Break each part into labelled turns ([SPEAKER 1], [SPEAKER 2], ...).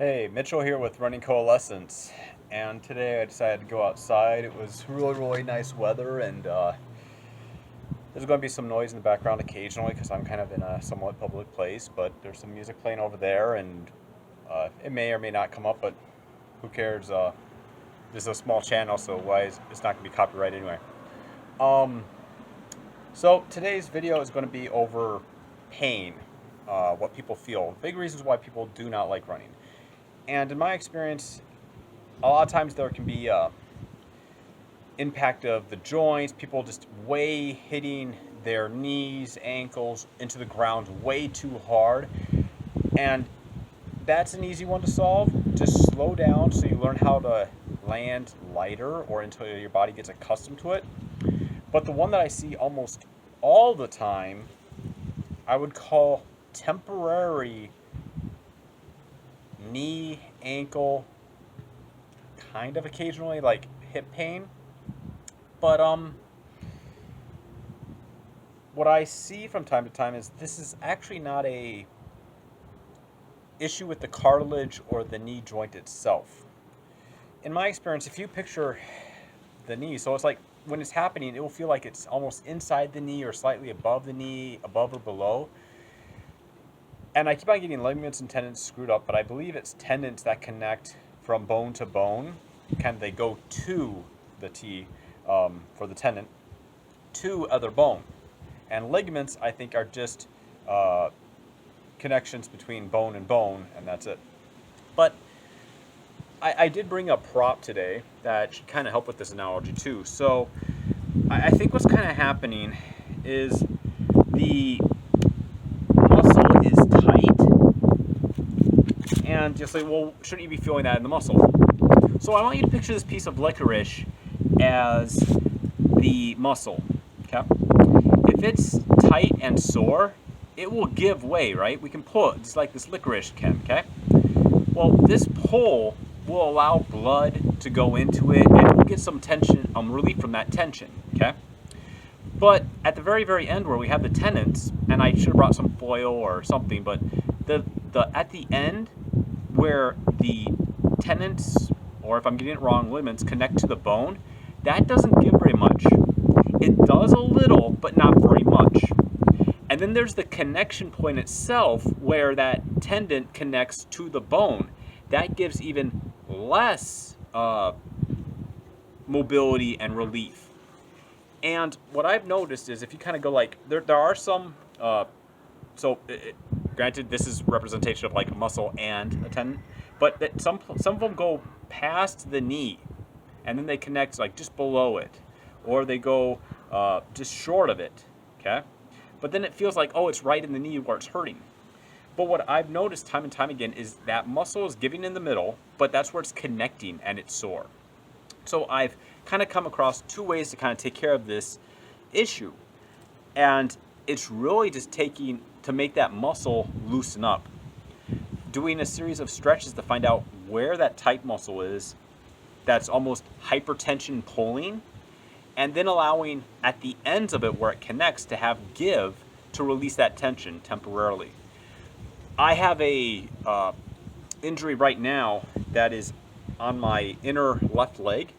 [SPEAKER 1] Hey, Mitchell here with Running Coalescence, and today I decided to go outside. It was really nice weather, and there's going to be some noise in the background occasionally because I'm kind of in a somewhat public place, but there's some music playing over there, and it may or may not come up, but who cares? This is a small channel, so it's not going to be copyrighted anyway. Um, so today's video is going to be over pain, what people feel, big reasons why people do not like running. And in my experience, a lot of times there can be impact of the joints, people just way hitting their knees, ankles into the ground way too hard. And that's an easy one to solve. Just slow down so you learn how to land lighter or until your body gets accustomed to it. But the one that I see almost all the time, I would call temporary knee, ankle, kind of occasionally like hip pain. But what I see from time to time is this is actually not a issue with the cartilage or the knee joint itself. In my experience, if you picture the knee, so it's like when it's happening, it will feel like it's almost inside the knee or slightly above the knee, above or below. And I keep on getting ligaments and tendons screwed up, but I believe it's tendons that connect from bone to bone. Kind of they go to the T for the tendon to other bone. And ligaments, I think, are just connections between bone and bone, and that's it. But I did bring a prop today that should kind of help with this analogy too. So I think what's kind of happening is the muscle is tight, and you'll say, well, shouldn't you be feeling that in the muscle? So I want you to picture this piece of licorice as the muscle, okay? If it's tight and sore, it will give way, right? We can pull it, just like this licorice can, okay? Well, this pull will allow blood to go into it, and we'll get some tension, relief from that tension, okay? But at the very end where we have the tendons, and I should have brought some foil or something, but the at the end where the tendons, or if I'm getting it wrong, ligaments connect to the bone, that doesn't give very much. It does a little, but not very much. And then there's the connection point itself where that tendon connects to the bone. That gives even less mobility and relief. And what I've noticed is if you kind of go like, there are some, granted this is representation of like a muscle and a tendon, but that some of them go past the knee and then they connect like just below it, or they go just short of it, okay? But then it feels like, oh, it's right in the knee where it's hurting. But what I've noticed time and time again is that muscle is giving in the middle, but that's where it's connecting and it's sore. So I've kind of come across two ways to kind of take care of this issue. And it's really just taking to make that muscle loosen up. Doing a series of stretches to find out where that tight muscle is that's almost hypertension pulling, and then allowing at the ends of it where it connects to have give to release that tension temporarily. I have a injury right now that is on my inner left leg,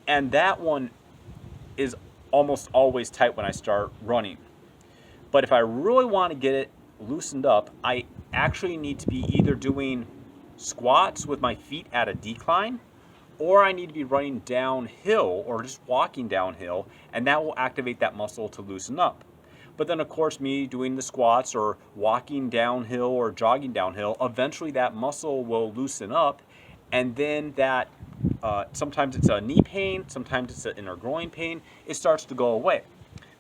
[SPEAKER 1] and that one is almost always tight when I start running. But if I really want to get it loosened up, I actually need to be either doing squats with my feet at a decline, or I need to be running downhill or just walking downhill, and that will activate that muscle to loosen up. But then, of course, me doing the squats or walking downhill or jogging downhill, eventually that muscle will loosen up, and then that sometimes it's a knee pain, sometimes it's an inner groin pain, it starts to go away.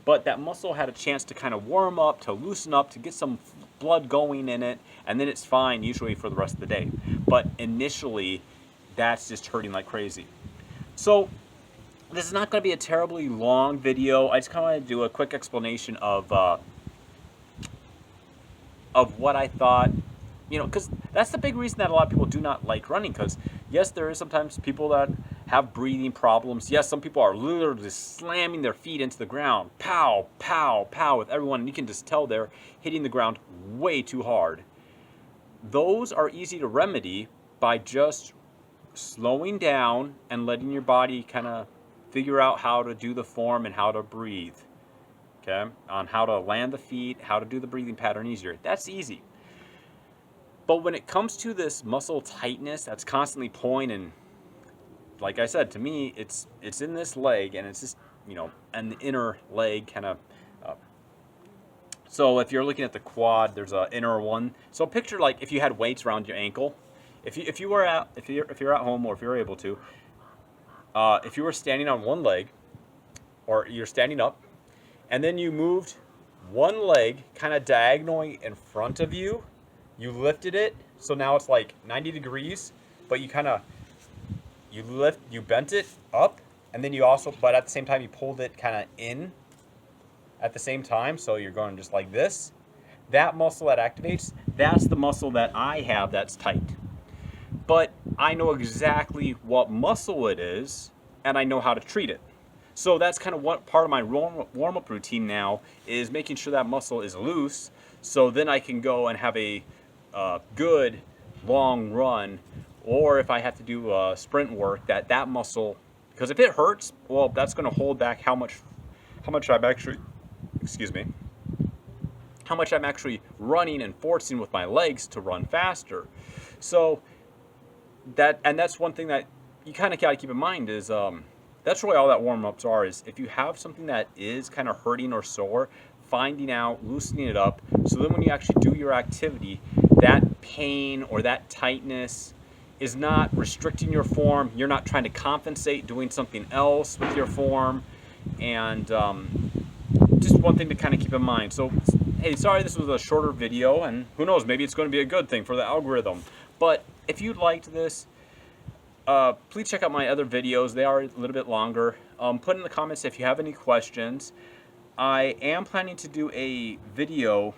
[SPEAKER 1] But that muscle had a chance to kind of warm up, to loosen up, to get some blood going in it, and then it's fine usually for the rest of the day. But initially, that's just hurting like crazy. So this is not going to be a terribly long video. I just kind of want to do a quick explanation of what I thought, because that's the big reason that a lot of people do not like running. Because yes, there is sometimes people that have breathing problems. Yes, some people are literally just slamming their feet into the ground, pow, pow, pow, with everyone, and you can just tell they're hitting the ground way too hard. those are easy to remedy by just slowing down and letting your body kind of figure out how to do the form and how to breathe. Okay, on how to land the feet, how to do the breathing pattern easier. That's easy. But when it comes to this muscle tightness that's constantly pulling, and like I said, to me, it's in this leg, and it's just, and the inner leg kind of. So if you're looking at the quad, there's an inner one. So picture like if you had weights around your ankle. If you're at home, or if you're able to, if you were standing on one leg, or you're standing up, and then you moved one leg kind of diagonally in front of you, you lifted it, so now it's like 90 degrees, but you bent it up, and then but at the same time you pulled it kind of in at the same time, so you're going just like this. That muscle that activates, that's the muscle that I have that's tight. But I know exactly what muscle it is, and I know how to treat it. So that's kind of what part of my warm-up routine now is, making sure that muscle is loose, so then I can go and have a good long run, or if I have to do sprint work, that muscle, because if it hurts, well, that's going to hold back how much I'm actually, how much I'm actually running and forcing with my legs to run faster. So that's one thing that you kind of got to keep in mind is that's really all that warm-ups are, is if you have something that is kind of hurting or sore, finding out, loosening it up, so then when you actually do your activity, that pain or that tightness is not restricting your form. You're not trying to compensate doing something else with your form. And just one thing to kind of keep in mind. So, hey, sorry this was a shorter video, and who knows, maybe it's going to be a good thing for the algorithm. But if you liked this, please check out my other videos. They are a little bit longer. Put in the comments if you have any questions. I am planning to do a video